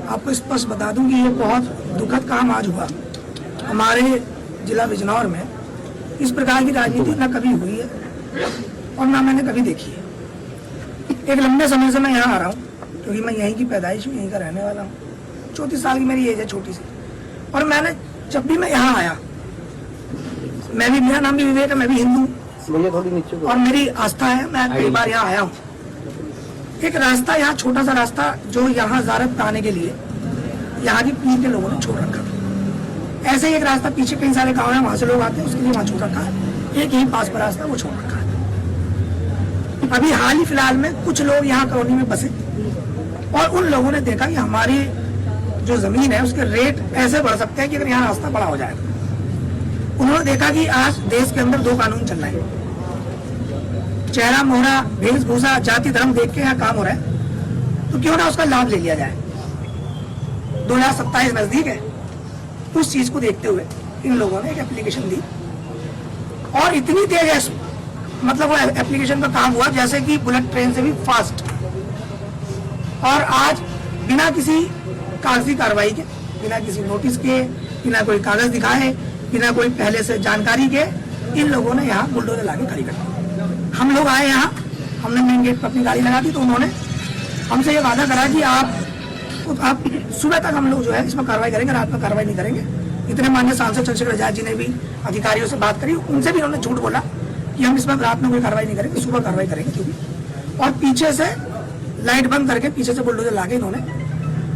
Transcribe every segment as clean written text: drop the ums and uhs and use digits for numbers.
आपको स्पष्ट बता दूं कि ये बहुत दुखद काम आज हुआ हमारे जिला बिजनौर में। इस प्रकार की राजनीति न कभी हुई है और ना मैंने कभी देखी है। एक लंबे समय से मैं यहाँ आ रहा हूँ क्योंकि मैं यहीं की पैदाइश हूँ, यहीं का रहने वाला हूँ। 34 साल की मेरी एज है, छोटी सी। और मैंने जब भी मैं यहाँ आया, मैं भी, मेरा नाम भी विवेक है, मैं भी हिंदू और मेरी आस्था है, मैं कई बार यहाँ आया हूँ। एक रास्ता यहाँ, छोटा सा रास्ता जो यहाँ ज़ियारत आने के लिए यहाँ की पीर के लोगों ने छोड़ रखा था। ऐसे ही एक रास्ता पीछे कई सारे गाँव है, वहाँ से लोग आते हैं, उसके लिए वहाँ छोड़ रखा है। एक ही पास पर रास्ता वो छोड़ रखा है। अभी हाल ही फिलहाल में कुछ लोग यहाँ कॉलोनी में बसे और उन लोगों ने देखा कि हमारी जो जमीन है उसके रेट ऐसे बढ़ सकते हैं कि अगर यहाँ रास्ता बड़ा हो जाएगा। उन्होंने देखा कि आज देश के अंदर 2 कानून चल रहे हैं, चेहरा मोहरा वेशभूषा जाति धर्म देख के यहाँ काम हो रहा है, तो क्यों ना उसका लाभ ले लिया जाए। 2027 नजदीक है। उस चीज को देखते हुए इन लोगों ने एक एप्लीकेशन दी और इतनी तेज है, मतलब वो एप्लीकेशन का काम हुआ जैसे कि बुलेट ट्रेन से भी फास्ट। और आज बिना किसी कागजी कार्रवाई के, बिना किसी नोटिस के, बिना कोई कागज दिखाए, बिना कोई पहले से जानकारी के, इन लोगों ने यहाँ बुलडोजर लाके खड़ी कर दी। हम लोग आए यहाँ, हमने मेन गेट पर अपनी गाड़ी लगा दी, तो उन्होंने हमसे ये वादा करा कि आप सुबह तक हम लोग जो है इसमें कार्रवाई करेंगे, रात में कार्रवाई नहीं करेंगे। इतने माननीय सांसद चंद्रशेखर आजाद जी ने भी अधिकारियों से बात करी, उनसे भी उन्होंने झूठ बोला कि हम इसमें रात में कोई कार्रवाई नहीं करेंगे, सुबह कार्रवाई करेंगे क्योंकि। और पीछे से लाइट बंद करके पीछे से बुलडोजर लाके इन्होंने,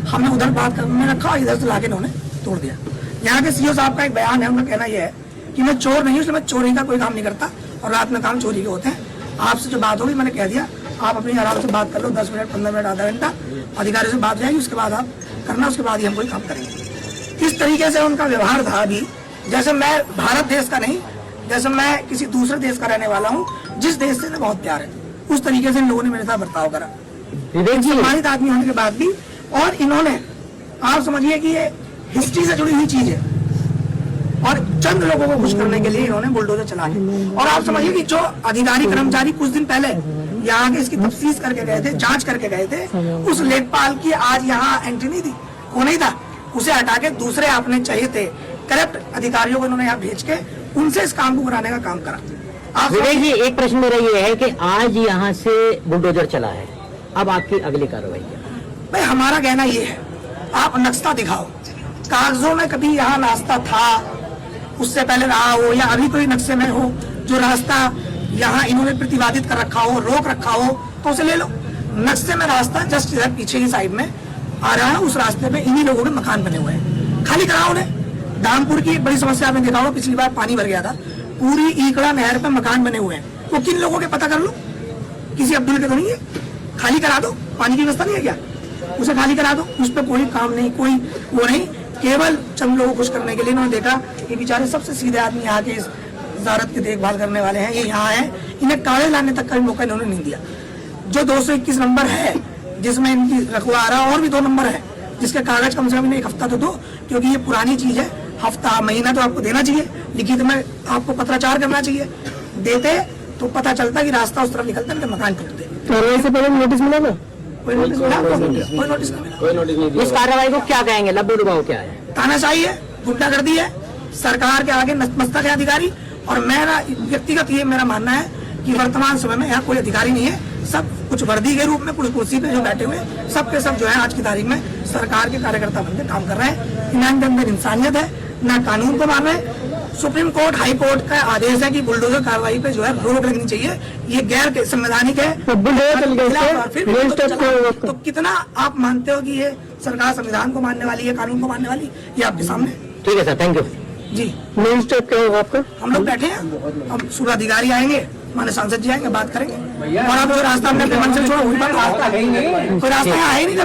हमने उधर बात करने रखा, इधर से लाके इन्होंने तोड़ दिया। यहाँ के सीओ साहब का एक बयान है, उनका कहना यह है कि मैं चोर नहीं हूँ, इसलिए मैं चोरी का कोई काम नहीं करता और रात में काम चोरी के होते हैं। आपसे जो बात होगी मैंने कह दिया, आप अपनी आराम से बात कर लो, 10 मिनट 15 मिनट आधा घंटा अधिकारी से बात जाएगी, उसके बाद आप करना, उसके बाद ही हम कोई काम करेंगे। इस तरीके से उनका व्यवहार था। अभी जैसे मैं भारत देश का नहीं, जैसे मैं किसी दूसरे देश का रहने वाला हूँ, जिस देश से बहुत प्यार है, उस तरीके से इन लोगों ने मेरे साथ बर्ताव करा, सम्मानित आदमी होने के बाद भी। और इन्होंने, आप समझिए कि ये हिस्ट्री से जुड़ी हुई चीज है और चंद लोगों को खुश करने के लिए इन्होंने बुलडोजर चलाए। और आप समझिए कि जो अधिकारी कर्मचारी कुछ दिन पहले यहाँ के इसकी तफ्तीश करके गए थे, जांच करके गए थे, उस लेखपाल की आज यहाँ एंट्री नहीं थी, वो नहीं था, उसे हटा के दूसरे आपने चाहिए थे करप्ट अधिकारियों को इन्होंने यहाँ भेज के उनसे इस काम को कराने का काम करा। विवेक जी, एक प्रश्न मेरा ये है कि आज यहाँ से बुलडोजर चला है, अब आपकी अगली कार्रवाई क्या? भाई हमारा कहना ये है, आप नक्शा दिखाओ, कागजों में कभी यहाँ रास्ता था, उससे पहले रहा हो या अभी कोई नक्शे में हो जो रास्ता यहाँ इन्होंने प्रतिवादित कर रखा हो, रोक रखा हो, तो उसे ले लो। नक्शे में रास्ता जस्ट इधर पीछे की साइड में आ रहा है, उस रास्ते में इन्हीं लोगों के मकान बने हुए हैं, खाली कराओ उन्हें। दामपुर की एक बड़ी समस्या आपने देखा होगा, पिछली बार पानी भर गया था, पूरी ईकड़ा नहर पे मकान बने हुए हैं, वो किन लोगों के पता कर लो, किसी अब्दुल के तो नहीं है, खाली करा दो। पानी की व्यवस्था नहीं है क्या, उसे खाली करा दो, उस पर कोई काम नहीं, कोई वो नहीं, केवल चंद लोगों को खुश करने के लिए इन्होंने देखा कि बेचारे सबसे सीधे आदमी यहाँ के इस ज़ियारत की देखभाल करने वाले हैं, ये यहाँ है, इन्हें कागज लाने तक का मौका इन्होंने नहीं दिया। जो 221 नंबर है जिसमें इनकी रखवारा, और भी 2 नंबर है जिसके कागज कम से कम 1 हफ्ता तो दो, क्योंकि ये पुरानी चीज है, हफ्ता महीना तो आपको देना चाहिए, लिखित में आपको पत्राचार करना चाहिए, देते तो पता चलता कि रास्ता उस तरफ निकलता है, मकान टूटते। तो पहले नोटिस मिला ना? कोई नोटिस नहीं। इस कार्रवाई को क्या कहेंगे, लब्बू डुबाऊ क्या है? तानाशाही है, गुंडागर्दी है, सरकार के आगे नतमस्तक है अधिकारी। और मेरा व्यक्तिगत ये मेरा मानना है कि वर्तमान समय में यहाँ कोई अधिकारी नहीं है, सब कुछ वर्दी के रूप में, कुछ कुर्सी पे जो बैठे हुए सब के सब जो है आज की तारीख में सरकार के कार्यकर्ता बनकर काम कर रहे हैं। इनके अंदर इंसानियत है, ना कानून को मान रहे। सुप्रीम कोर्ट, हाई कोर्ट का आदेश है कि बुलडोजर कार्रवाई पे जो है रोक लगनी चाहिए, ये गैर संवैधानिक है। तो कितना आप मानते हो कि ये सरकार संविधान को मानने वाली है, कानून को मानने वाली, ये आपके सामने। ठीक है सर, थैंक यू जी। मेन स्टेप क्या होगा आपका? हम लोग बैठे हैं, अब सुबह अधिकारी आएंगे, माने सांसद जी आएंगे, बात करेंगे। और अब जो रास्ता हमने मन से छोड़ा, कोई रास्ता है ही नहीं।